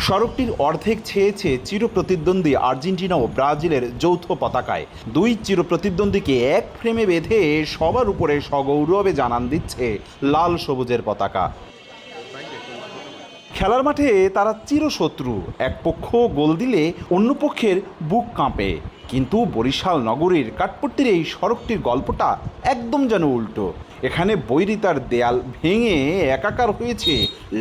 সড়কটির অর্ধেক ছেয়েছে চিরপ্রতিদ্বন্দ্বী আর্জেন্টিনা ও ব্রাজিলের যৌথ পতাকায়। দুই চিরপ্রতিদ্বন্দ্বীকে এক ফ্রেমে বেঁধে সবার উপরে সগৌরবে জানান দিচ্ছে লাল সবুজের পতাকা। খেলার মাঠে তারা চিরশত্রু, এক পক্ষ গোল দিলে অন্য পক্ষের বুক কাঁপে। কিন্তু বরিশাল নগরীর কাঠপট্টির এই সড়কটির গল্পটা একদম যেন উল্টো। এখানে বৈরিতার দেয়াল ভেঙে একাকার হয়েছে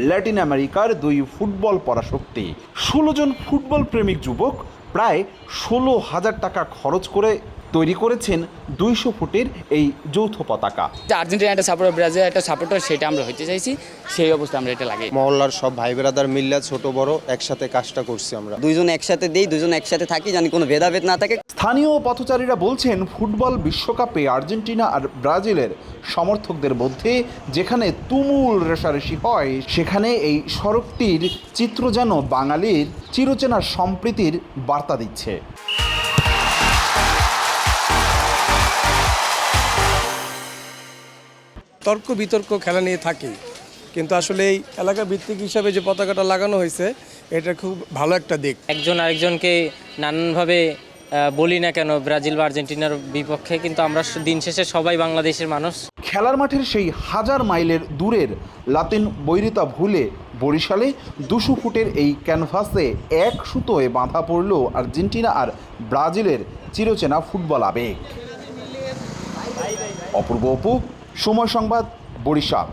ল্যাটিন আমেরিকার দুই ফুটবল পরাশক্তি। 16 জন ফুটবল প্রেমিক যুবক প্রায় 16,000 টাকা খরচ করে তৈরি করেছেন 200 ফুটের এই যৌথ পতাকা। আর্জেন্টিনা একটা সাপোর্টার, ব্রাজিল একটা সাপোর্টার, সেটা আমরা হইতে চাইছি, সেই অবস্থা আমরা এটা লাগাই। মহল্লার সব ভাই বেরাদার মিল্লা ছোট বড় একসাথে কাজটা করছি আমরা। দুইজন একসাথে দেই, দুইজন একসাথে থাকি, জানি কোনো ভেদাভেদ না থাকে। স্থানীয় পথচারীরা বলছেন, ফুটবল বিশ্বকাপে আর্জেন্টিনা আর ব্রাজিলের সমর্থকদের মধ্যে যেখানে তুমুল রেষারেষি হয়, সেখানে এই সড়কটির চিত্র যেন বাঙালির চিরচেনা সম্প্রীতির বার্তা দিচ্ছে। তর্ক বিতর্ক খেলা নিয়ে থাকি, কিন্তু আসলে এই এলাকা ভিত্তিক হিসাবে যে পতাকাটা লাগানো হয়েছে এটা খুব ভালো একটা দিক। একজন আরেকজনকে নানানভাবে বলি না কেন ব্রাজিল বা আর্জেন্টিনার বিপক্ষে, কিন্তু আমরা দিন শেষে সবাই বাংলাদেশের মানুষ। খেলার মাঠের সেই হাজার মাইলের দূরের লাতিন বৈরিতা ভুলে বরিশালে 200 ফুটের এই ক্যানভাসে এক সুতোয় বাঁধা পড়ল আর্জেন্টিনা আর ব্রাজিলের চিরচেনা ফুটবল আবেগ। অপূর্ব অপু, সময় সংবাদ, বরিশাল।